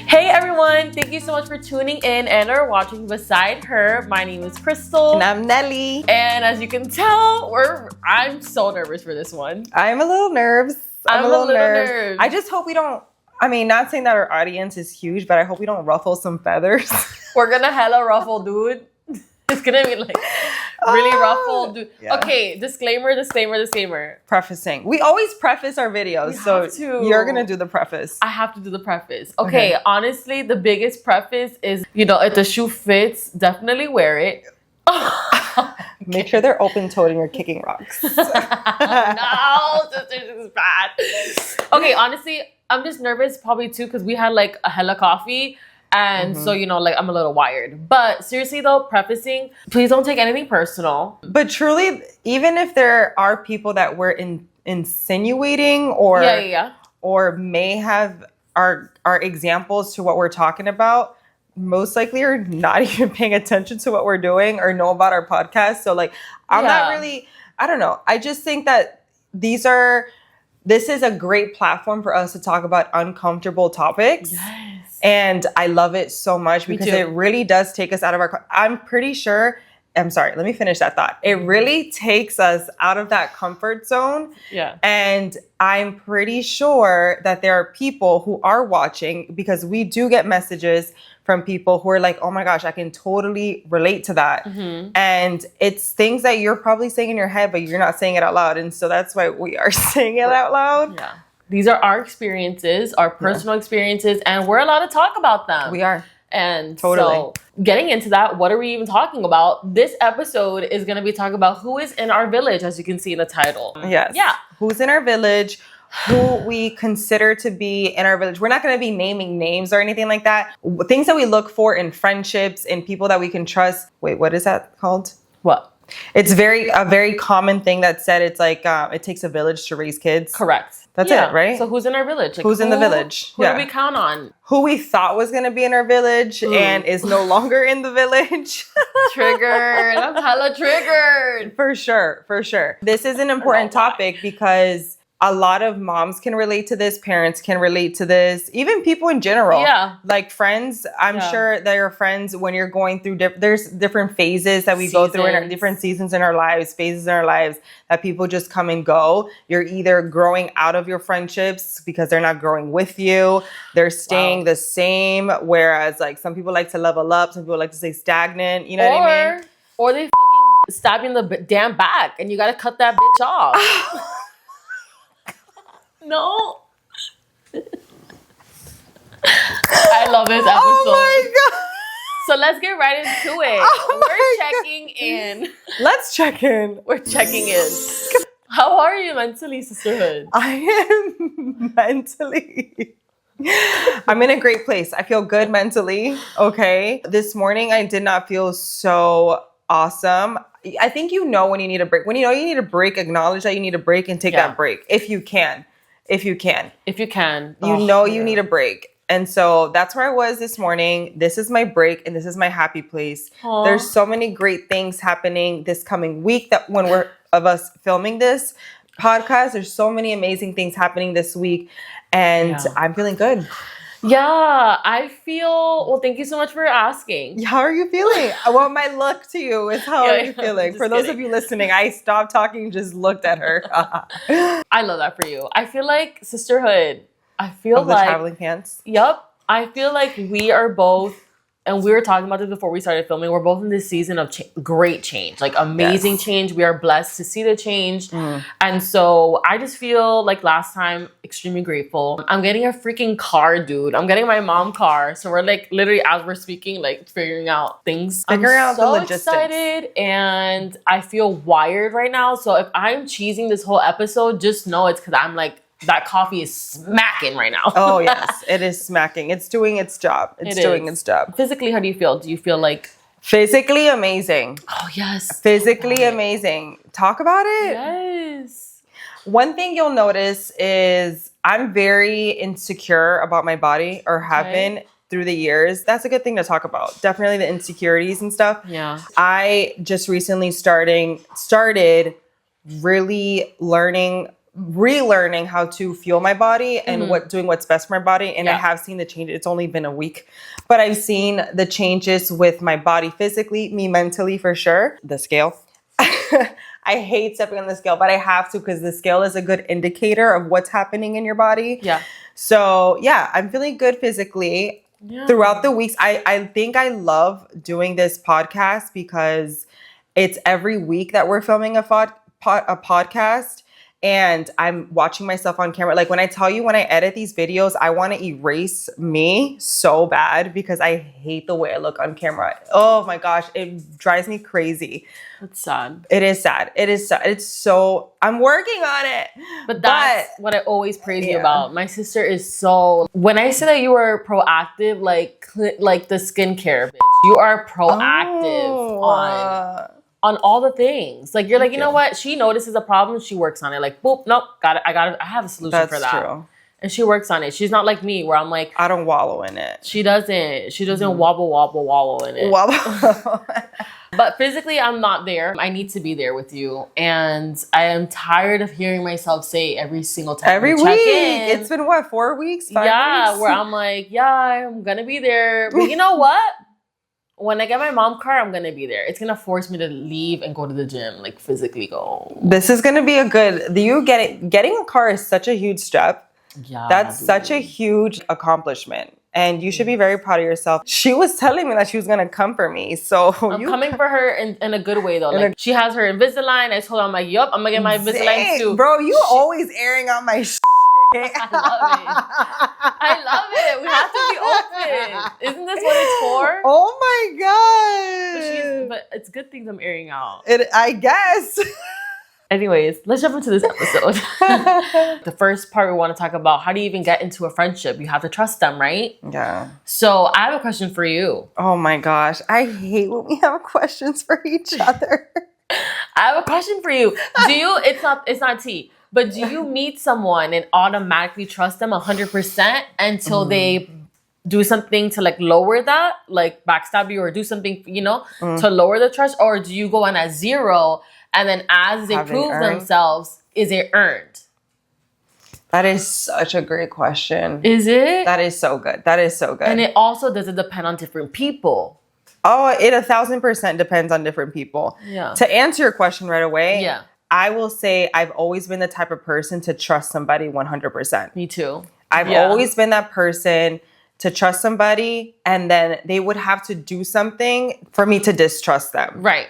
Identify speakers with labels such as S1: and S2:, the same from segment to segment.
S1: Hey everyone, thank you so much for tuning in and or watching Beside Her. My name is Crystal.
S2: And I'm Nelly.
S1: And as you can tell, I'm so nervous for this one.
S2: I'm a little nervous.
S1: I'm a little nervous.
S2: I just hope we don't, not saying that our audience is huge, but I hope we don't ruffle some feathers.
S1: We're gonna hella ruffle, dude. It's gonna be like really ruffled, dude. Yeah. Okay, disclaimer.
S2: Prefacing. We always preface our videos, so you're gonna do the preface.
S1: I have to do the preface. Okay, honestly, the biggest preface is, if the shoe fits, definitely wear it.
S2: Make sure they're open-toed and you're kicking rocks.
S1: No, this is bad. Okay, honestly, I'm just nervous probably too because we had like a hella coffee. And so, I'm a little wired. But seriously though, prefacing, please don't take anything personal.
S2: But truly, even if there are people that we're insinuating or or may have are examples to what we're talking about, most likely are not even paying attention to what we're doing or know about our podcast. So like, I'm not really, I don't know. I just think that this is a great platform for us to talk about uncomfortable topics. Yes. And I love it so much because it really does take us out of our, let me finish that thought. It really takes us out of that comfort zone. Yeah. And I'm pretty sure that there are people who are watching because we do get messages from people who are like, oh my gosh, I can totally relate to that. Mm-hmm. And it's things that you're probably saying in your head, but you're not saying it out loud. And so that's why we are saying it out loud.
S1: Yeah. These are our experiences, our personal experiences, and we're allowed to talk about them.
S2: We are.
S1: And so getting into that, what are we even talking about? This episode is going to be talking about who is in our village, as you can see in the title.
S2: Yes. Yeah. Who's in our village, who we consider to be in our village. We're not going to be naming names or anything like that. Things that we look for in friendships, in people that we can trust. Wait, what is that called?
S1: What?
S2: It's a very common thing that said it's like it takes a village to raise kids.
S1: Correct.
S2: That's it, right?
S1: So who's in our village? Like,
S2: who's in the village?
S1: Who do we count on?
S2: Who we thought was going to be in our village and is no longer in the village.
S1: Triggered. I'm hella triggered.
S2: For sure. This is an important topic because a lot of moms can relate to this, parents can relate to this, even people in general. Yeah. Like friends, I'm sure there are friends when you're going through, there's different phases that we go through in our different seasons in our lives, phases in our lives that people just come and go. You're either growing out of your friendships because they're not growing with you. They're staying the same. Whereas like some people like to level up. Some people like to stay stagnant. You know what I mean?
S1: Or they stab you in the damn back and you got to cut that bitch off. No. I love this episode.
S2: Oh my God.
S1: So let's get right into it. We're checking in.
S2: Let's check in.
S1: We're checking in. How are you mentally, sisterhood?
S2: I am mentally. I'm in a great place. I feel good mentally. Okay. This morning, I did not feel so awesome. I think when you need a break. When you know you need a break, acknowledge that you need a break and take that break if you can. If you can. You need a break. And so that's where I was this morning. This is my break and this is my happy place. Aww. There's so many great things happening this coming week that when we're of us filming this podcast, there's so many amazing things happening this week and I'm feeling good.
S1: Yeah, thank you so much for asking.
S2: How are you feeling? What my look to you is how are you feeling? For those of you listening, I stopped talking and just looked at her.
S1: I love that for you. I feel like sisterhood. I feel
S2: like the traveling pants.
S1: Yep. I feel like we are both, and we were talking about this before we started filming, we're both in this season of great change, like amazing change. We are blessed to see the change. And so I just feel like last time, extremely grateful. I'm getting a freaking car, dude. I'm getting my mom car. So we're like literally as we're speaking, like figuring out things.
S2: Figuring out the logistics.
S1: I'm so excited and I feel wired right now. So if I'm cheesing this whole episode, just know it's because I'm like, that coffee is smacking right now.
S2: Oh, yes. It is smacking. It's doing its job. It's doing its job.
S1: Physically, how do you feel? Do you feel like...
S2: Physically amazing.
S1: Oh, yes.
S2: Physically amazing. Talk about it.
S1: Yes.
S2: One thing you'll notice is I'm very insecure about my body or have been through the years. That's a good thing to talk about. Definitely the insecurities and stuff.
S1: Yeah.
S2: I just recently started really relearning how to feel my body and doing what's best for my body. And I have seen the change. It's only been a week, but I've seen the changes with my body physically, me mentally for sure. The scale. I hate stepping on the scale, but I have to because the scale is a good indicator of what's happening in your body.
S1: Yeah.
S2: So yeah, I'm feeling good physically throughout the weeks. I think I love doing this podcast because it's every week that we're filming a podcast. And I'm watching myself on camera. Like when I tell you, when I edit these videos, I want to erase me so bad because I hate the way I look on camera. Oh my gosh, it drives me crazy.
S1: It's sad.
S2: It is sad. It is sad. It's so, I'm working on it.
S1: But that's what I always praise you about. My sister is so, when I say that you were proactive, like the skincare, bitch, you are proactive on all the things. Like, you're like, you know what? She notices a problem. She works on it. Like, boop, nope, got it. I have a solution for that. That's true. And she works on it. She's not like me where I'm like,
S2: I don't wallow in it.
S1: She doesn't wallow in it. But physically, I'm not there. I need to be there with you. And I am tired of hearing myself say every single time.
S2: Every week. It's been what, 4 weeks? 5 weeks?
S1: Where I'm like, I'm going to be there. But you know what? When I get my mom car, I'm going to be there. It's going to force me to leave and go to the gym, like physically go.
S2: This is going to be getting a car is such a huge step.
S1: Yeah.
S2: That's such a huge accomplishment. And you should be very proud of yourself. She was telling me that she was going to come for me. So
S1: I'm coming for her in a good way though. Like she has her Invisalign. I told her, I'm like, yup, I'm going to get my Invisalign too.
S2: Bro, you always airing out my
S1: I love it. We have to be open. Isn't this what it's for?
S2: Oh my God.
S1: But it's good things I'm airing out.
S2: I guess.
S1: Anyways, let's jump into this episode. The first part we want to talk about, how do you even get into a friendship? You have to trust them, right?
S2: Yeah.
S1: So I have a question for you.
S2: Oh my gosh. I hate when we have questions for each other.
S1: I have a question for you. It's not tea. But do you meet someone and automatically trust them 100% until they do something to like lower that, like backstab you or do something, to lower the trust? Or do you go in at 0 and then as they prove themselves, is it earned?
S2: That is such a great question.
S1: Is it?
S2: That is so good.
S1: And it also doesn't depend on different people.
S2: Oh, it 1,000% depends on different people.
S1: Yeah.
S2: To answer your question right away.
S1: Yeah.
S2: I will say I've always been the type of person to trust somebody 100%.
S1: Me too.
S2: I've always been that person to trust somebody and then they would have to do something for me to distrust them.
S1: Right.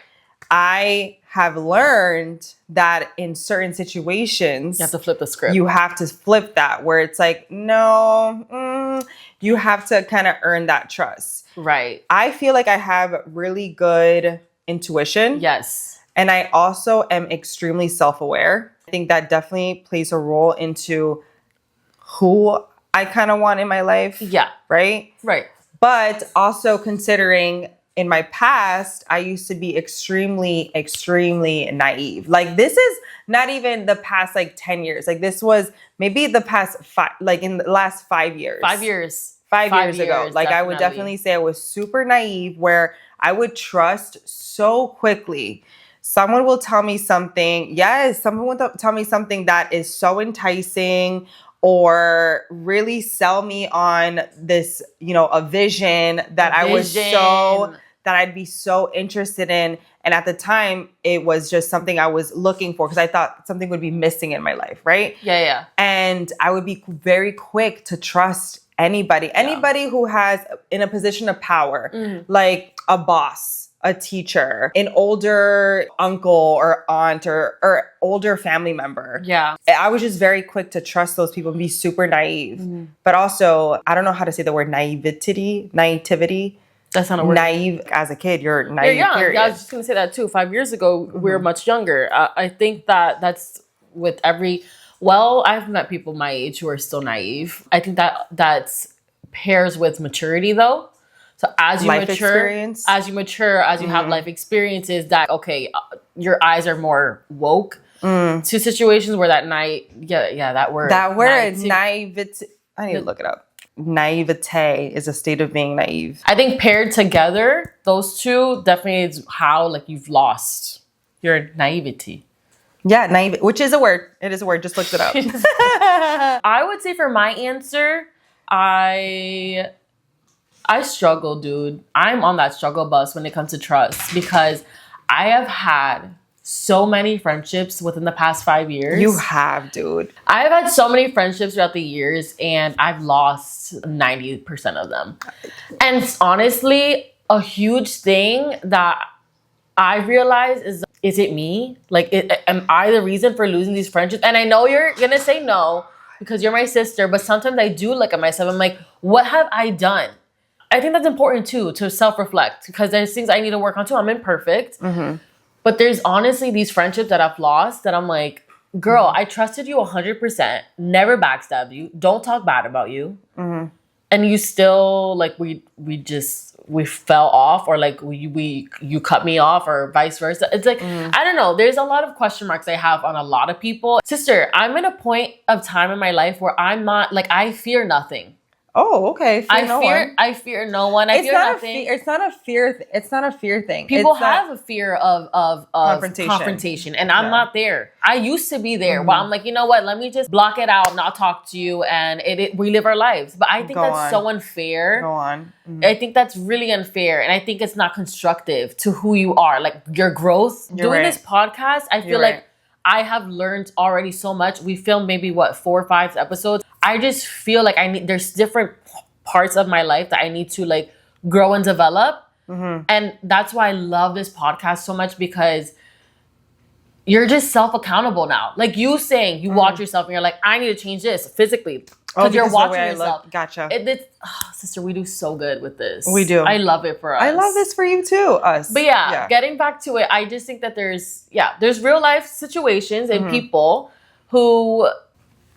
S2: I have learned that in certain situations,
S1: you have to flip the script.
S2: You have to flip that where it's like, no, you have to kind of earn that trust.
S1: Right.
S2: I feel like I have really good intuition.
S1: Yes.
S2: And I also am extremely self-aware. I think that definitely plays a role into who I kind of want in my life.
S1: Yeah.
S2: Right?
S1: Right.
S2: But also considering in my past, I used to be extremely, extremely naive. Like this is not even the past like 10 years. Like this was maybe the past in the last 5 years.
S1: 5 years.
S2: 5 years ago. Like definitely. I would definitely say I was super naive where I would trust so quickly. Someone will tell me something. Yes, someone will tell me something that is so enticing or really sell me on this, a vision that I'd be so interested in. And at the time, it was just something I was looking for because I thought something would be missing in my life, right?
S1: Yeah, yeah.
S2: And I would be very quick to trust anybody who has in a position of power, like a boss, a teacher, an older uncle or aunt or older family member.
S1: Yeah.
S2: I was just very quick to trust those people and be super naive. But also, I don't know how to say the word naivety.
S1: That's not a word.
S2: Naive as a kid, you're naive.
S1: Yeah,
S2: period.
S1: I was just going to say that too. 5 years ago, we were much younger. I think that's with I've met people my age who are still naive. I think that's pairs with maturity though. So as you mature, as you have life experiences, that your eyes are more woke to situations where that that word
S2: naivety. I need to look it up. Naivete is a state of being naive.
S1: I think paired together, those two definitely is how you've lost your naivety.
S2: Yeah, naive, which is a word. It is a word. Just looked it up.
S1: I would say for my answer, I struggle, dude. I'm on that struggle bus when it comes to trust because I have had so many friendships within the past 5 years.
S2: You have, dude.
S1: I've had so many friendships throughout the years and I've lost 90% of them. And honestly, a huge thing that I realize is it me? Like, am I the reason for losing these friendships? And I know you're going to say no because you're my sister, but sometimes I do look at myself. I'm like, what have I done? I think that's important too, to self-reflect because there's things I need to work on too. I'm imperfect. Mm-hmm. But there's honestly these friendships that I've lost that I'm like, girl, I trusted you 100%, never backstabbed you, don't talk bad about you. Mm-hmm. And you still, like, we fell off or like you cut me off or vice versa. It's like, I don't know. There's a lot of question marks I have on a lot of people. Sister, I'm in a point of time in my life where I'm not, like, I fear nothing.
S2: Oh, okay.
S1: I fear no one. I fear nothing.
S2: It's not a fear. It's not a fear thing.
S1: People have a fear of confrontation, and I'm not there. I used to be there. Where I'm like, you know what? Let me just block it out, not talk to you, and we live our lives. But I think that's so unfair.
S2: Go on. Mm-hmm.
S1: I think that's really unfair, and I think it's not constructive to who you are. Like your growth. Doing this podcast, I feel like I have learned already so much. We filmed maybe 4 or 5 episodes. I just feel like there's different parts of my life that I need to like grow and develop. Mm-hmm. And that's why I love this podcast so much because you're just self-accountable now. Like you saying, you watch yourself and you're like, I need to change this physically. Because you're watching yourself.
S2: Gotcha.
S1: Sister, we do so good with this.
S2: We do.
S1: I love it for us.
S2: I love this for you too, us.
S1: But yeah, getting back to it, I just think that there's real life situations and people who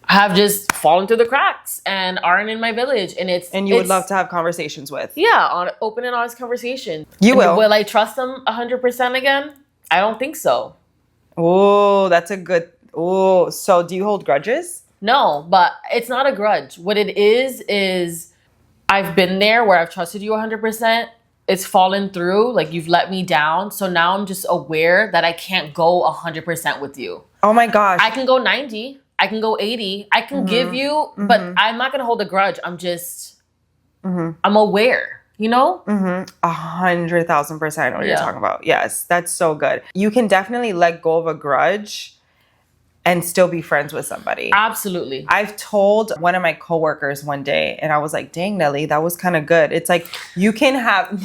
S1: have just fallen through the cracks and aren't in my village. And
S2: you would love to have conversations with.
S1: Yeah, on open and honest conversation.
S2: Will
S1: I trust them 100% again? I don't think so.
S2: Oh, that's a good... Oh, so do you hold grudges?
S1: No, but it's not a grudge. What it is I've been there where I've trusted you 100%. It's fallen through. Like you've let me down. So now I'm just aware that I can't go 100% with you.
S2: Oh my gosh.
S1: I can go 90. I can go 80. I can give you, but I'm not going to hold a grudge. I'm just, I'm aware, you know?
S2: 100,000% what you're talking about. Yes, that's so good. You can definitely let go of a grudge and still be friends with somebody.
S1: Absolutely.
S2: I've told one of my coworkers one day, and I was like, dang, Nelly, that was kind of good. It's like, you can have,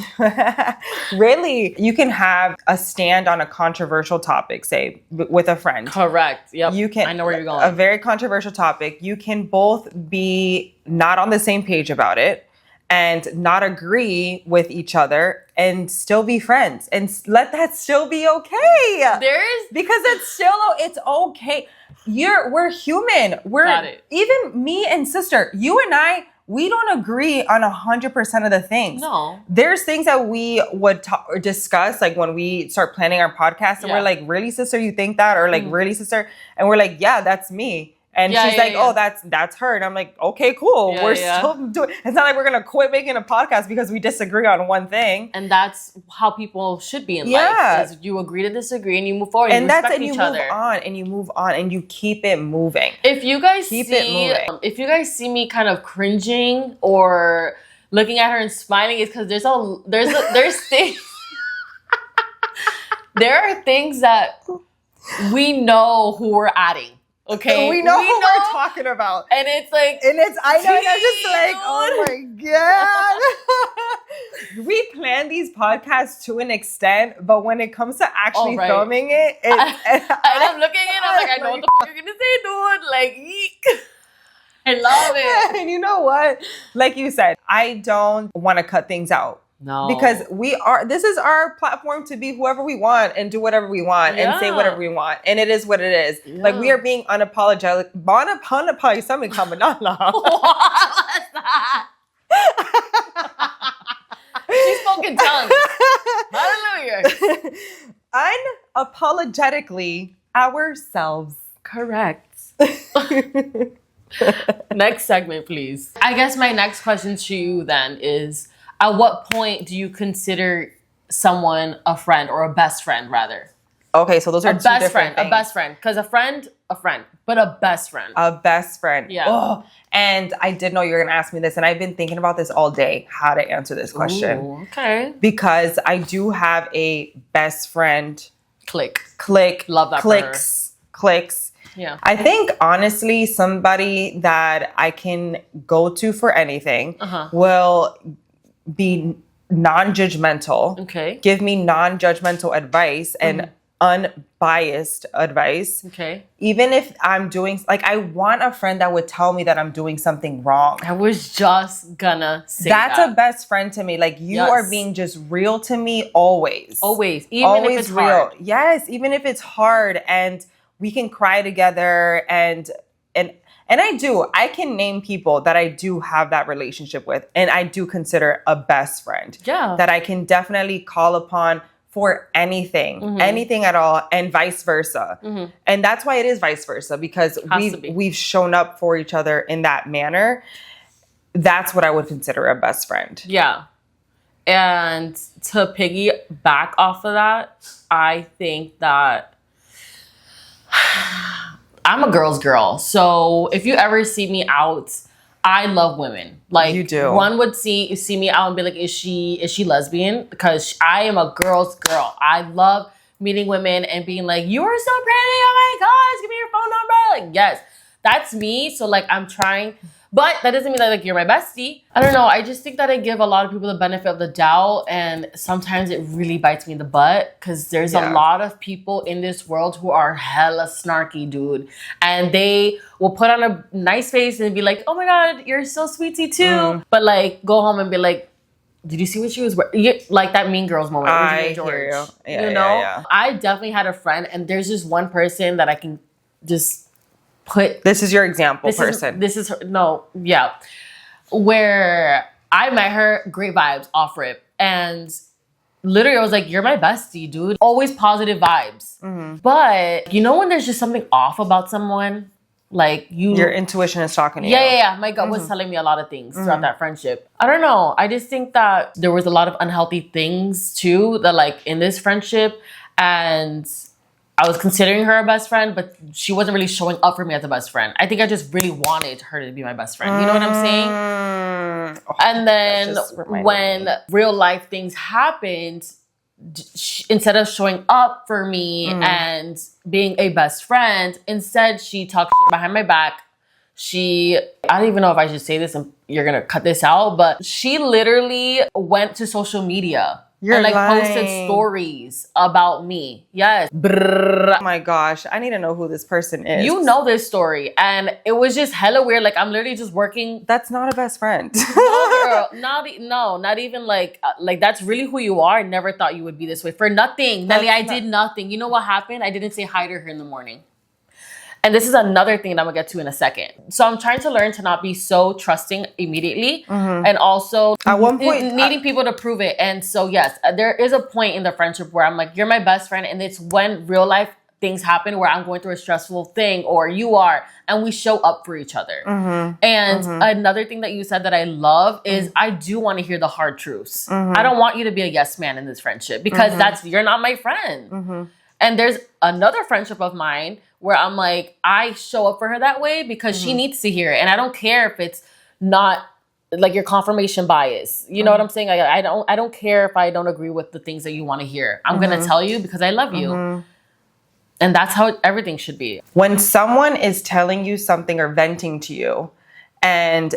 S2: you can have a stand on a controversial topic, say, with a friend.
S1: Correct. Yep.
S2: You can,
S1: I know where you're going.
S2: A very controversial topic. You can both be not on the same page about it and not agree with each other and still be friends and let that still be okay. Because it's okay. We're human. Even me and sister, you and I, we don't agree on 100% of the things.
S1: No.
S2: There's things that we would discuss, like when we start planning our podcast and we're like, really, sister, you think that? Or like, really, sister? And we're like, yeah, that's me. And she's like, oh, that's her. And I'm like, okay, cool. We're still doing. It's not like we're going to quit making a podcast because we disagree on one thing.
S1: And that's how people should be in life. Is you agree to disagree and you move forward. And respect each other.
S2: You move on and you keep it moving.
S1: If you guys see me kind of cringing or looking at her and smiling, it's because there's things. There are things that we know who we're adding. Okay,
S2: we know who we're talking about,
S1: and it's like,
S2: I know, and I'm just like, oh my god. We plan these podcasts to an extent, but when it comes to actually filming it,
S1: and I'm looking at it, I'm like, I know what the fuck you're gonna say, dude. Like, eek. I love it.
S2: And you know what? Like you said, I don't want to cut things out.
S1: No.
S2: Because this is our platform to be whoever we want and do whatever we want and say whatever we want. And it is what it is. Yeah. Like we are being unapologetic. Something coming on now.
S1: What was that? She spoke in tongues. Hallelujah.
S2: Unapologetically ourselves.
S1: Correct. Next segment, please. I guess my next question to you then is, at what point do you consider someone a friend or a best friend, rather?
S2: Okay, so those are
S1: a
S2: two
S1: best
S2: different
S1: friend,
S2: things.
S1: a best friend. Because a friend, but a best friend.
S2: A best friend.
S1: Yeah.
S2: Oh, and I did know you were going to ask me this, and I've been thinking about this all day, how to answer this question.
S1: Ooh, okay.
S2: Because I do have a best friend.
S1: Click.
S2: Love that. Clicks.
S1: Yeah.
S2: I think, honestly, somebody that I can go to for anything will be non-judgmental.
S1: Okay.
S2: Give me non-judgmental advice and unbiased advice.
S1: Okay.
S2: Even if I'm doing, like, I want a friend that would tell me that I'm doing something wrong.
S1: I was just gonna say
S2: that's a best friend to me. Like, you are being just real to me always.
S1: Always. Even if it's hard.
S2: Yes, even if it's hard, and we can cry together, and I can name people that I do have that relationship with, and I do consider a best friend.
S1: Yeah.
S2: That I can definitely call upon for anything at all, and vice versa. And that's why it is vice versa, because we've shown up for each other in that manner. That's what I would consider a best friend.
S1: Yeah. And to piggyback off of that, I think that I'm a girl's girl. So if you ever see me out, I love women. Like,
S2: you do.
S1: One would see me out and be like, is she lesbian? Because I am a girl's girl. I love meeting women and being like, you are so pretty. Oh my gosh, give me your phone number. Like, yes, that's me. So like, I'm trying, but that doesn't mean that like you're my bestie. I don't know. I just think that I give a lot of people the benefit of the doubt, and sometimes it really bites me in the butt, because there's a lot of people in this world who are hella snarky, dude, and they will put on a nice face and be like, oh my god, you're so sweetie too, but like go home and be like, did you see what she was wearing? Like that Mean Girls moment.
S2: I hear you. Yeah,
S1: you know,
S2: yeah.
S1: I definitely had a friend, and there's just one person that I can just put.
S2: This is your example person.
S1: This is her. No, yeah. Where I met her, great vibes off rip, and literally I was like, you're my bestie, dude. Always positive vibes. But you know when there's just something off about someone? Like
S2: your intuition is talking to you.
S1: Yeah. My gut was telling me a lot of things throughout that friendship. I don't know. I just think that there was a lot of unhealthy things too, that like in this friendship, and I was considering her a best friend, but she wasn't really showing up for me as a best friend. I think I just really wanted her to be my best friend. You know what I'm saying? And then when real life things happened, instead of showing up for me and being a best friend, instead she talked shit behind my back. I don't even know if I should say this and you're gonna cut this out, but she literally went to social media and like posted stories about me. Yes.
S2: Oh my gosh, I need to know who this person is.
S1: You know this story, and it was just hella weird. Like, I'm literally just working.
S2: That's not a best friend.
S1: No, girl, not even like that's really who you are. I never thought you would be this way for nothing. Nelly, I did nothing. You know what happened? I didn't say hi to her in the morning. And this is another thing that I'm gonna get to in a second. So I'm trying to learn to not be so trusting immediately, and also
S2: at one point
S1: needing people to prove it. And so yes, there is a point in the friendship where I'm like, you're my best friend, and it's when real life things happen where I'm going through a stressful thing, or you are, and we show up for each other. And another thing that you said that I love is I do want to hear the hard truths. I don't want you to be a yes man in this friendship, because you're not my friend. And there's another friendship of mine where I'm like, I show up for her that way because she needs to hear it. And I don't care if it's not like your confirmation bias. You know what I'm saying? Like, I don't care if I don't agree with the things that you want to hear. I'm going to tell you because I love you. And that's how everything should be.
S2: When someone is telling you something or venting to you, and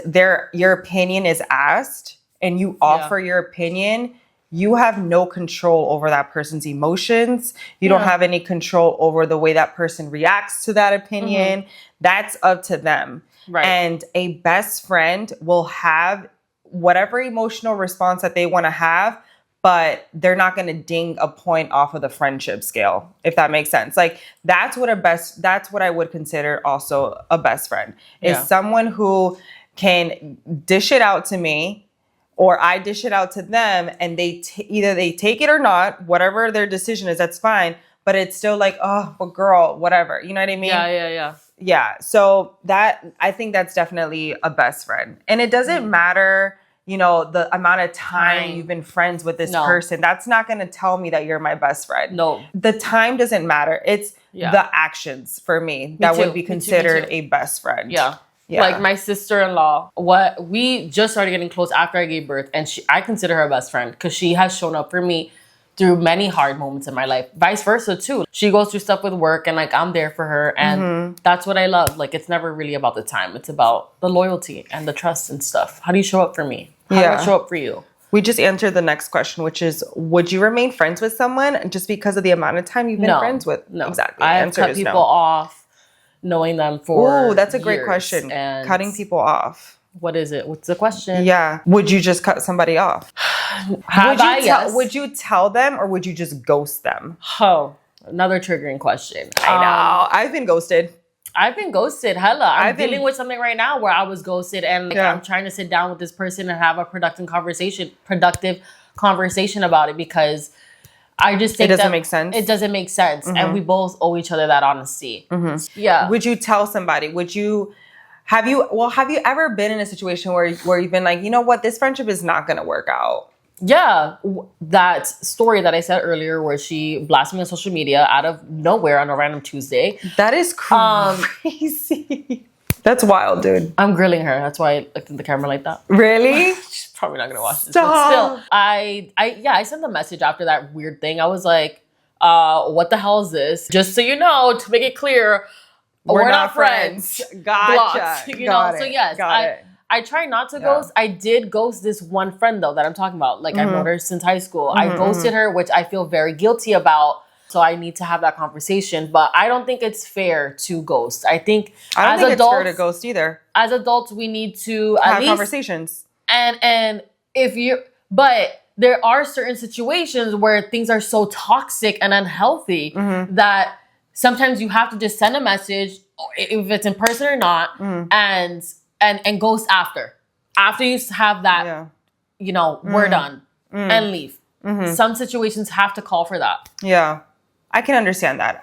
S2: your opinion is asked, and you offer your opinion, you have no control over that person's emotions. You don't have any control over the way that person reacts to that opinion. That's up to them. Right. And a best friend will have whatever emotional response that they want to have, but they're not going to ding a point off of the friendship scale, if that makes sense. Like, that's what I would consider also a best friend, is someone who can dish it out to me, or I dish it out to them, and either they take it or not, whatever their decision is, that's fine. But it's still like, oh, well, girl, whatever. You know what I mean? Yeah. So I think that's definitely a best friend. And it doesn't matter the amount of time you've been friends with this person. That's not going to tell me that you're my best friend.
S1: No.
S2: The time doesn't matter. It's the actions for me that would be considered a best friend.
S1: Yeah. Like my sister-in-law, we just started getting close after I gave birth, and I consider her a best friend because she has shown up for me through many hard moments in my life. Vice versa too. She goes through stuff with work, and like I'm there for her, and that's what I love. Like it's never really about the time; it's about the loyalty and the trust and stuff. How do you show up for me? How do I show up for you?
S2: We just answered the next question, which is, would you remain friends with someone just because of the amount of time you've been friends with?
S1: No,
S2: exactly.
S1: I have cut people off. Knowing them for
S2: Oh, that's a great question.
S1: And
S2: cutting people off.
S1: What is it? What's the question?
S2: Yeah. Would you just cut somebody off?
S1: Yes.
S2: Would you tell them or would you just ghost them?
S1: Oh, another triggering question.
S2: I know. I've been ghosted.
S1: Hella. I'm dealing with something right now where I was ghosted and I'm trying to sit down with this person and have a productive conversation about it because I just think
S2: it doesn't make sense.
S1: It doesn't make sense. And we both owe each other that honesty. Yeah.
S2: Would you tell somebody? Have you ever been in a situation where you've been like, you know what, this friendship is not going to work out?
S1: Yeah. That story that I said earlier where she blasted me on social media out of nowhere on a random Tuesday.
S2: That is crazy. That's wild, dude.
S1: I'm grilling her. That's why I looked at the camera like that.
S2: Really?
S1: She's probably not gonna watch this. But still, I sent a message after that weird thing. I was like, what the hell is this? Just so you know, to make it clear, we're not friends.
S2: Gotcha.
S1: Blocked, know? So yes, I try not to ghost. I did ghost this one friend though that I'm talking about. Like I've known her since high school. I ghosted her, which I feel very guilty about. So I need to have that conversation. But I don't think it's fair to ghost. I don't think it's
S2: fair to ghost either.
S1: As adults, we need to
S2: have conversations.
S1: And but there are certain situations where things are so toxic and unhealthy that sometimes you have to just send a message, if it's in person or not, and ghost after you have that, we're done and leave. Some situations have to call for that.
S2: Yeah. I can understand that.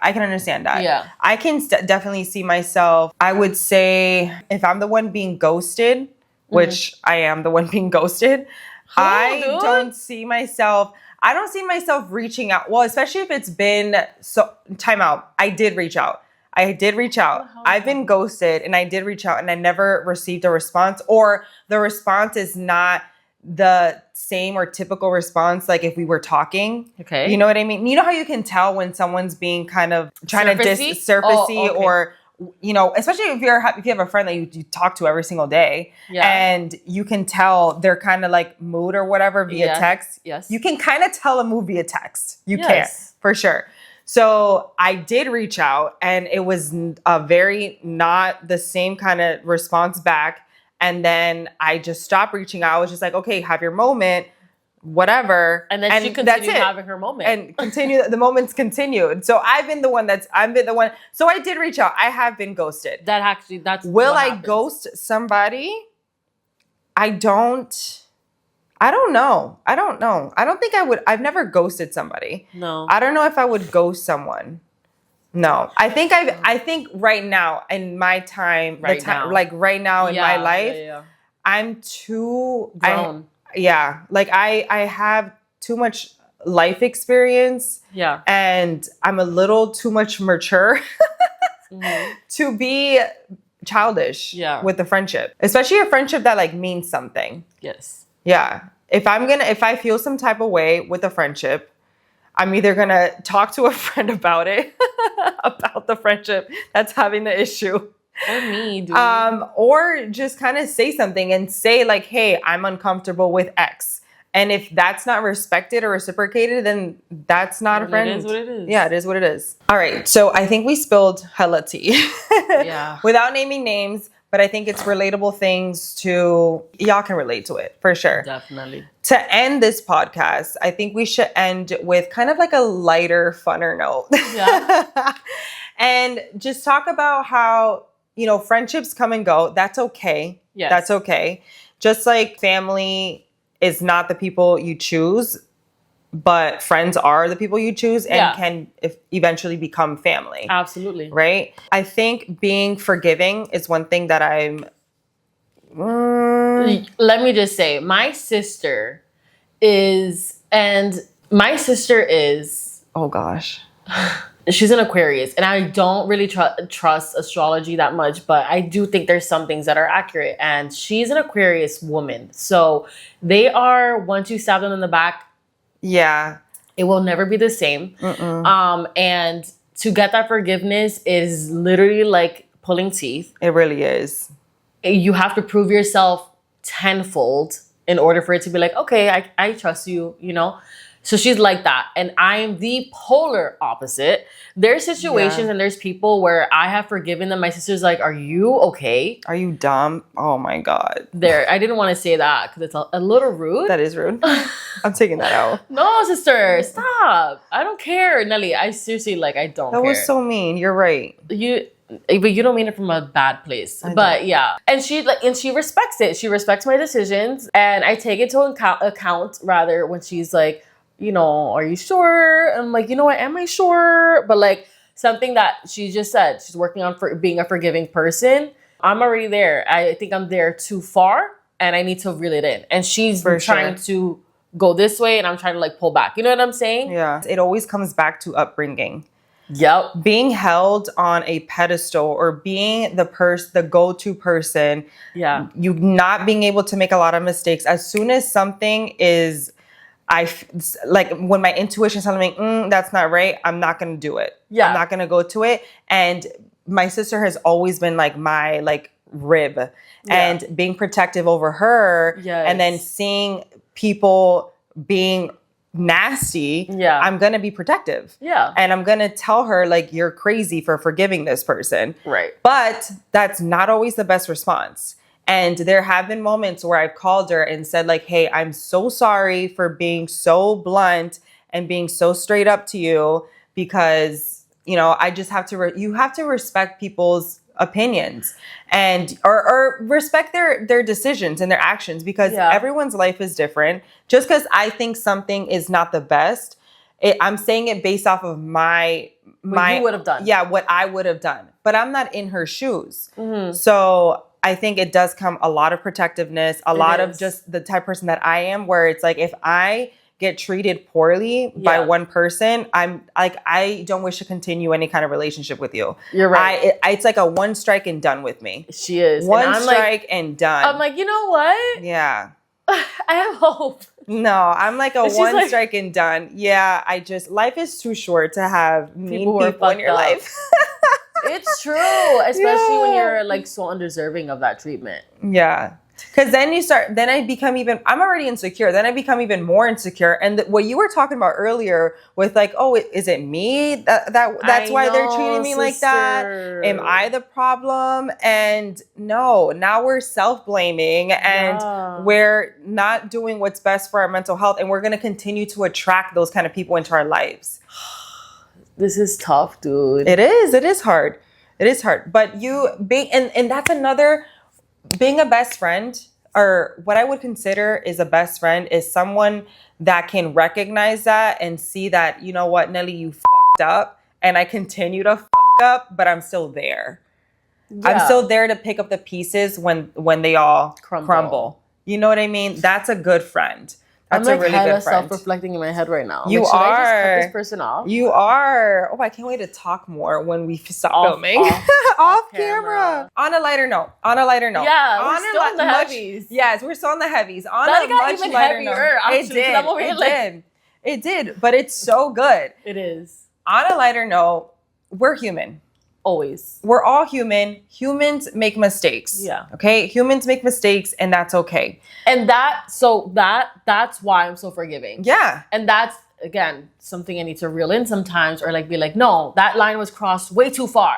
S1: Yeah.
S2: I can definitely see myself. I would say if I'm the one being ghosted, which I am the one being ghosted, I don't see myself reaching out. Well, especially if it's been time out. I did reach out. I've been ghosted and I did reach out and I never received a response, or the response is not the same or typical response like if we were talking.
S1: Okay.
S2: You know what I mean? You know how you can tell when someone's being kind of trying to surfacey or especially if you have a friend that you talk to every single day and you can tell they're kind of like mood or whatever via text.
S1: Yes.
S2: You can kind of tell a mood via text. You can, for sure. So I did reach out and it was a very not the same kind of response back. And then I just stopped reaching out. I was just like, okay, have your moment, whatever.
S1: And then she continued having her moment.
S2: And the moments continued. So I've been the one. So I did reach out. I have been ghosted. Will I ghost somebody? I don't know. I don't think I would. I've never ghosted somebody.
S1: No.
S2: I don't know if I would ghost someone. No, I think right now in my time, right now in my life, I'm too
S1: grown.
S2: I have too much life experience.
S1: Yeah.
S2: And I'm a little too much mature to be childish with the friendship, especially a friendship that like means something.
S1: Yes.
S2: Yeah. If I feel some type of way with a friendship, I'm either going to talk to a friend about it, about the friendship that's having the issue.
S1: Or me, dude.
S2: Or just kind of say something and say like, hey, I'm uncomfortable with X. And if that's not respected or reciprocated, then that's not a friend.
S1: It is what it is.
S2: Yeah, it is what it is. All right. So I think we spilled hella tea. Without naming names. But I think it's relatable things y'all can relate to it for sure.
S1: Definitely.
S2: To end this podcast, I think we should end with kind of like a lighter, funner note.
S1: Yeah.
S2: And just talk about how, friendships come and go. That's okay.
S1: Yes.
S2: That's okay. Just like family is not the people you choose, but friends are the people you choose and can eventually become family.
S1: Absolutely.
S2: Right? I think being forgiving is one thing that I'm
S1: Let me just say, my sister is,
S2: oh gosh.
S1: She's an Aquarius, and I don't really trust astrology that much, but I do think there's some things that are accurate. And she's an Aquarius woman, so they are, once you stab them in the back,
S2: yeah,
S1: it will never be the same. And to get that forgiveness is literally like pulling teeth.
S2: It really is.
S1: You have to prove yourself tenfold in order for it to be like, okay, I trust you, you know? So she's like that. And I am the polar opposite. There's situations and there's people where I have forgiven them. My sister's like, are you okay?
S2: Are you dumb? Oh my God.
S1: I didn't want to say that because it's a little rude.
S2: That is rude. I'm taking that out.
S1: No, sister, stop. I don't care, Nelly. I seriously, I don't care.
S2: That was so mean. You're right.
S1: But you don't mean it from a bad place. But yeah. And she respects it. She respects my decisions. And I take it to account rather when she's like, you know, are you sure? I'm like, you know what, am I sure? But something that she just said, she's working on being a forgiving person. I'm already there. I think I'm there too far and I need to reel it in. And she's trying to go this way and I'm trying to pull back. You know what I'm saying?
S2: Yeah. It always comes back to upbringing.
S1: Yep.
S2: Being held on a pedestal or being the go-to person.
S1: Yeah.
S2: You not being able to make a lot of mistakes. As soon as something is, when my intuition is telling me, that's not right, I'm not going to do it.
S1: Yeah.
S2: I'm not going to go to it. And my sister has always been my rib and being protective over her.
S1: Yes.
S2: And then seeing people being nasty, I'm going to be protective.
S1: Yeah.
S2: And I'm going to tell her you're crazy for forgiving this person.
S1: Right.
S2: But that's not always the best response. And there have been moments where I've called her and said hey, I'm so sorry for being so blunt and being so straight up to you because, I just have to, you have to respect people's opinions and, or respect their decisions and their actions because everyone's life is different. Just because I think something is not the best, I'm saying it based off of what you would have done. Yeah, what I would have done. But I'm not in her shoes. Mm-hmm. So I think it does come a lot of protectiveness, a lot of just the type of person that I am, where it's if I get treated poorly by one person, I'm I don't wish to continue any kind of relationship with you.
S1: You're right.
S2: It's a one strike and done with me.
S1: She is.
S2: One strike and done.
S1: I'm you know what?
S2: Yeah.
S1: I have hope.
S2: No, I'm one strike and done. Yeah, life is too short to have mean people in your life.
S1: It's true, especially when you're so undeserving of that treatment.
S2: Yeah. Because then I become I'm already insecure. Then I become even more insecure. And what you were talking about earlier with oh, is it me? That's why they're treating me like that? Am I the problem? And no, now we're self-blaming and we're not doing what's best for our mental health. And we're going to continue to attract those kind of people into our lives.
S1: This is tough, dude.
S2: It is. It is hard. It is hard. But and that's another, being a best friend, or what I would consider is a best friend, is someone that can recognize that and see that, you know what, Nelly, you fucked up and I continue to fuck up, but I'm still there. Yeah. I'm still there to pick up the pieces when they all crumble. You know what I mean? That's a good friend. That's
S1: I'm
S2: a really good friend.
S1: Self-reflecting in my head right now.
S2: You
S1: should
S2: are.
S1: I just cut this person off?
S2: You are. Oh, I can't wait to talk more when we stop filming. Off camera. On a lighter note.
S1: Yeah, we're still on the heavies.
S2: Yes, we're still on the heavies.
S1: That got even heavier. Actually,
S2: It did, but it's so good.
S1: It is.
S2: On a lighter note, we're human.
S1: Always.
S2: We're all human. Humans make mistakes.
S1: Yeah.
S2: Okay? Humans make mistakes and that's okay.
S1: And that's why I'm so forgiving.
S2: Yeah.
S1: And that's, again, something I need to reel in sometimes, or be no, that line was crossed way too far.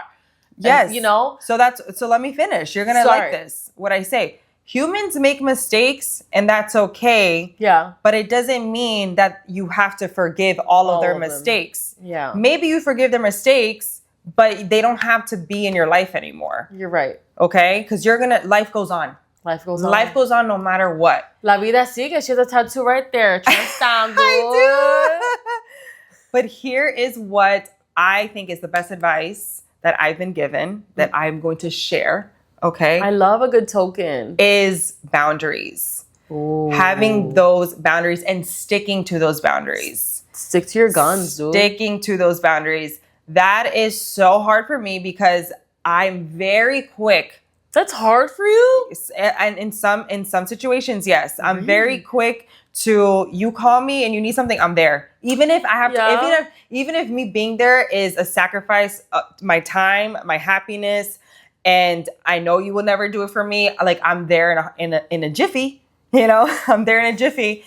S2: Yes.
S1: And,
S2: so let me finish. You're going to like this. What I say. Humans make mistakes and that's okay.
S1: Yeah.
S2: But it doesn't mean that you have to forgive all of their mistakes.
S1: Yeah.
S2: Maybe you forgive their mistakes, but they don't have to be in your life anymore.
S1: You're right.
S2: Okay? Because life goes on.
S1: Life goes on.
S2: Life goes on no matter what.
S1: La vida sigue. She has a tattoo right there. Trust down, dude.
S2: I do. But here is what I think is the best advice that I've been given that I'm going to share. okay?
S1: I love a good token.
S2: Is boundaries.
S1: Ooh.
S2: Having those boundaries and sticking to those boundaries.
S1: Stick to your guns, dude.
S2: Sticking to those boundaries. That is so hard for me because I'm very quick.
S1: That's hard for you?
S2: And in some situations, yes. I'm very quick to, you call me and you need something, I'm there. Even if I have to, even if me being there is a sacrifice, my time, my happiness, and I know you will never do it for me. Like, I'm there in a jiffy, you know, I'm there in a jiffy.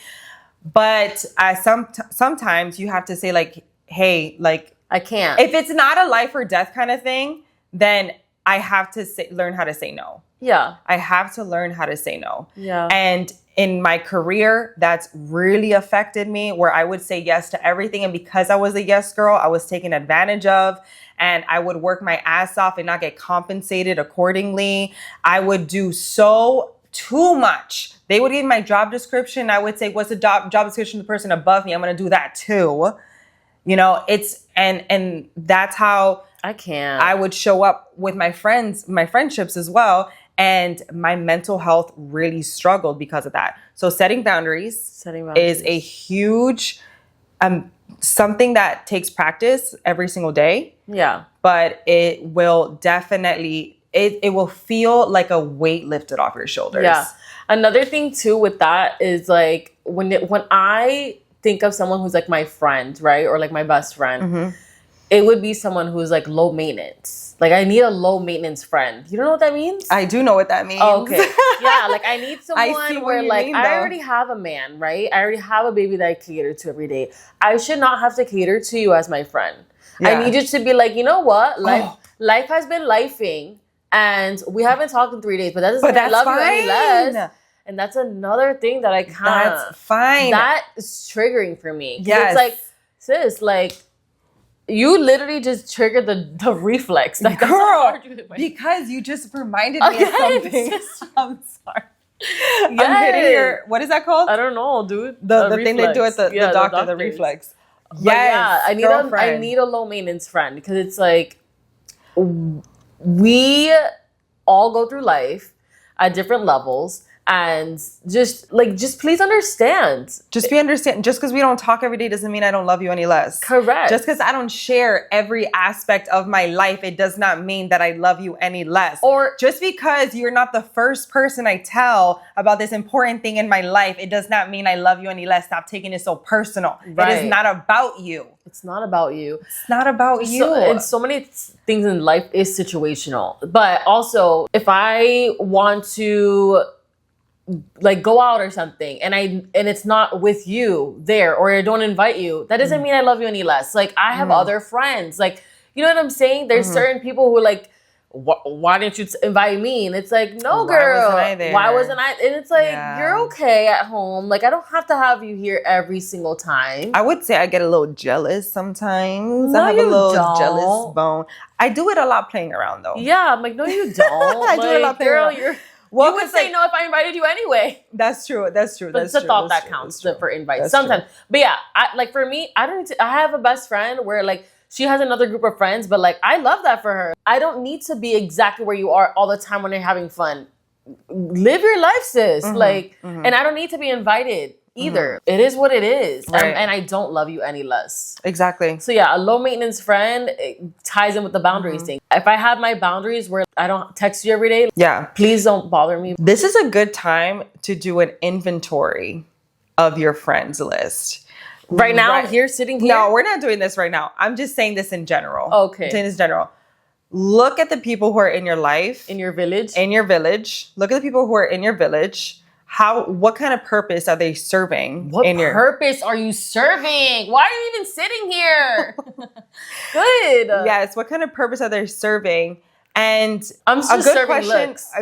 S2: But sometimes you have to say, like, hey, like,
S1: I can't.
S2: If it's not a life or death kind of thing, then I have to learn how to say no.
S1: Yeah.
S2: I have to learn how to say no.
S1: Yeah.
S2: And in my career, that's really affected me, where I would say yes to everything. And because I was a yes girl, I was taken advantage of, and I would work my ass off and not get compensated accordingly. I would do too much. They would give my job description. I would say, what's the job description of the person above me? I'm going to do that too. You know, it's, and that's how I would show up with my friends, my friendships as well. And my mental health really struggled because of that. So setting boundaries is a huge, something that takes practice every single day.
S1: Yeah.
S2: But it will definitely, it will feel like a weight lifted off your shoulders.
S1: Yeah. Another thing too with that is like when I think of someone who's like my friend, right? Or like my best friend, it would be someone who's like low maintenance. Like, I need a low maintenance friend. You don't know what that means?
S2: I do know what that means.
S1: Oh, okay. Yeah, like I need someone where like I already have a man, right? I already have a baby that I cater to every day. I should not have to cater to you as my friend. Yeah. I need you to be like, you know what? Life has been lifing, and we haven't talked in 3 days, but that doesn't mean I love you any less. And that's another thing that I can't.
S2: That's fine.
S1: That is triggering for me.
S2: Yes.
S1: It's like, sis, like, you literally just triggered the reflex. Like,
S2: girl, because you just reminded me of something. I'm sorry. Yes. I'm hitting your, what is that called?
S1: I don't know, dude.
S2: The thing they do at the doctor, the reflex.
S1: Yes, yeah, I need a low maintenance friend, because it's like, we all go through life at different levels. And just please understand. Just
S2: because we don't talk every day doesn't mean I don't love you any less.
S1: Correct.
S2: Just because I don't share every aspect of my life, it does not mean that I love you any less.
S1: Or
S2: just because you're not the first person I tell about this important thing in my life, it does not mean I love you any less. Stop taking it so personal. Right. It is not about you.
S1: It's not about you.
S2: It's not about you.
S1: And so many things in life is situational. But also, if I want to like go out or something and it's not with you there, or I don't invite you, that doesn't mean I love you any less. Like, I have other friends, like, you know what I'm saying? There's certain people who like, why didn't you invite me? And it's like, no, girl, why wasn't I? And it's like, you're okay at home. Like, I don't have to have you here every single time.
S2: I would say I get a little jealous sometimes.
S1: No,
S2: I have a little jealous bone. I do it a lot playing around though.
S1: Yeah, I'm like, no, you don't.
S2: I do it a lot playing around.
S1: Well, you would say no if I invited you anyway.
S2: That's true.
S1: But it's a thought that counts for invites sometimes. But yeah, for me, I have a best friend where like she has another group of friends, but like I love that for her. I don't need to be exactly where you are all the time when you're having fun. Live your life, sis. And I don't need to be invited either. It is what it is. Right. And I don't love you any less.
S2: Exactly.
S1: So yeah, a low maintenance friend, it ties in with the boundaries thing. If I have my boundaries where I don't text you every day, please don't bother me.
S2: This is a good time to do an inventory of your friends list.
S1: Right now, sitting here?
S2: No, we're not doing this right now. I'm just saying this in general.
S1: Okay.
S2: I'm saying this in general. Look at the people who are in your life.
S1: In your village.
S2: Look at the people who are in your village. What kind of purpose are they serving?
S1: What purpose are you serving? Why are you even sitting here? Good.
S2: Yes. What kind of purpose are they serving? And
S1: I'm just serving looks.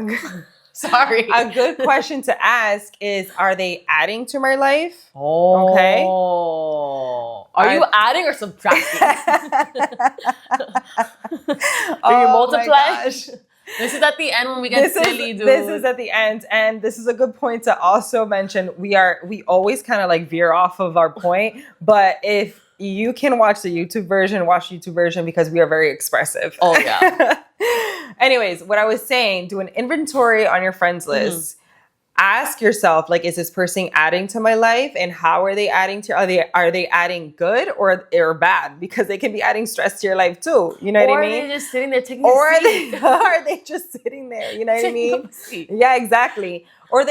S1: Sorry.
S2: A good question to ask is, are they adding to my life?
S1: Oh.
S2: Okay.
S1: Are you adding or subtracting? Are you multiplying? This is at the end when we get silly, dude.
S2: This is at the end, and this is a good point to also mention. We always kind of like veer off of our point, but if you can watch the YouTube version, watch the YouTube version, because we are very expressive.
S1: Oh yeah.
S2: Anyways, what I was saying, do an inventory on your friends list. Ask yourself, like, is this person adding to my life, and how are they adding to? Are they adding good or bad? Because they can be adding stress to your life too. You know what I mean?
S1: Or are they just sitting there taking
S2: or
S1: a seat?
S2: are they just sitting there? You know what I mean? Yeah, exactly. Or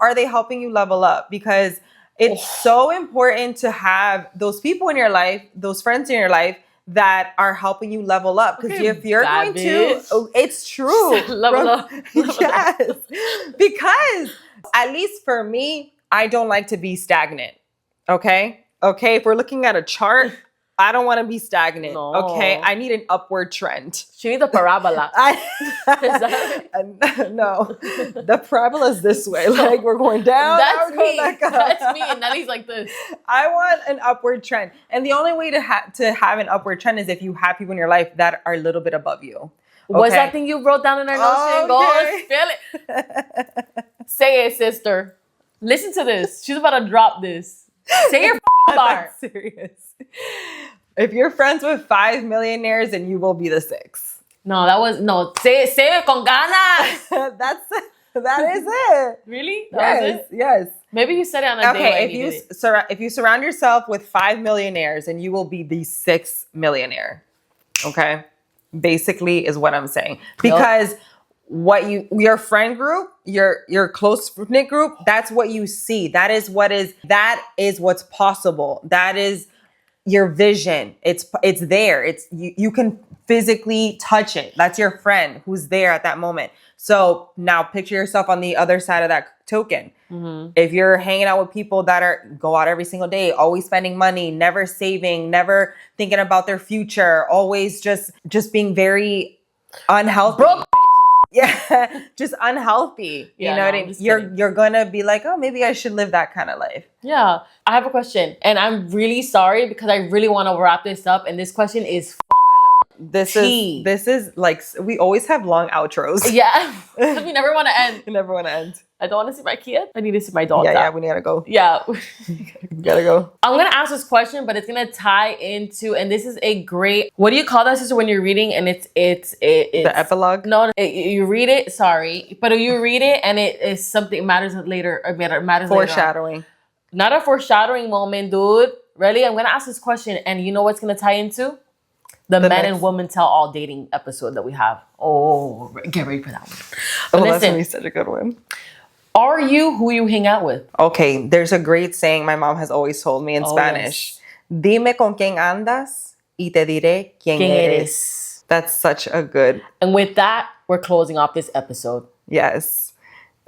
S2: are they helping you level up? Because it's so important to have those people in your life, those friends in your life that are helping you level up. Because if you're going to, it's true.
S1: Level up.
S2: Yes. Because at least for me, I don't like to be stagnant. Okay. If we're looking at a chart, I don't want to be stagnant.
S1: No.
S2: Okay. I need an upward trend.
S1: She needs a parabola.
S2: No. The parabola is this way. Like, we're going down.
S1: That's me.
S2: Back up.
S1: That's me. And Nelly's like this.
S2: I want an upward trend. And the only way to have an upward trend is if you have people in your life that are a little bit above you. Okay?
S1: What's that thing you wrote down in our notes? Go spill it. Say it, sister. Listen to this. She's about to drop this. Say your bar.
S2: Serious. If you're friends with 5 millionaires, then you will be the 6th.
S1: No. Say it con ganas.
S2: That is it.
S1: Really? That was it?
S2: Yes.
S1: Maybe you said it on a day.
S2: Okay, if you surround yourself with 5 millionaires, then you will be the 6th millionaire. Okay? Basically is what I'm saying. Because your friend group, your close knit group, that's what you see. That is what's possible. That is your vision. It's there. You can physically touch it. That's your friend who's there at that moment. So now picture yourself on the other side of that token. Mm-hmm. If you're hanging out with people that go out every single day, always spending money, never saving, never thinking about their future, always just being very unhealthy.
S1: Broke.
S2: Yeah, just unhealthy. You know what I mean? You're gonna be like, oh, maybe I should live that kind of life.
S1: Yeah. I have a question, and I'm really sorry because I really want to wrap this up. And this question is
S2: This is like, we always have long outros.
S1: Yeah. We never want to end.
S2: We never want to end.
S1: I don't want to see my kid. I need to see my dog.
S2: Yeah, we gotta go.
S1: Yeah.
S2: We gotta go.
S1: I'm going to ask this question, but it's going to tie into, and this is a great, what do you call that, sister, when you're reading and it's
S2: the epilogue?
S1: No, you read it, sorry. But you read it and it is something matters later. Or matters
S2: foreshadowing.
S1: Later on. Not a foreshadowing moment, dude. Really? I'm going to ask this question, and you know what's going to tie into? The Men and Women Tell All dating episode that we have. Oh, get ready for that one. But
S2: that's going to be such a good one.
S1: Are you who you hang out with?
S2: Okay, there's a great saying my mom has always told me in Spanish. Yes. Dime con quién andas y te diré quién eres. That's such a good...
S1: And with that, we're closing off this episode.
S2: Yes.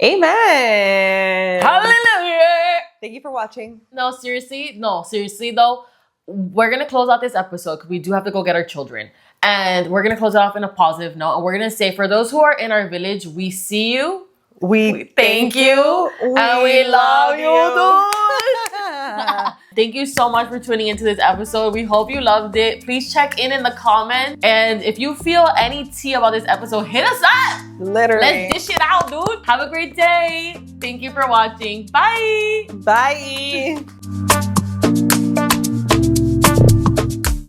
S2: Amen.
S1: Hallelujah.
S2: Thank you for watching.
S1: No, seriously though. We're going to close out this episode because we do have to go get our children. And we're going to close it off in a positive note. And we're going to say, for those who are in our village, we see you.
S2: We thank you.
S1: And we love you, dude. Thank you so much for tuning into this episode. We hope you loved it. Please check in the comments. And if you feel any tea about this episode, hit us up.
S2: Literally.
S1: Let's dish it out, dude. Have a great day. Thank you for watching. Bye.
S2: Bye.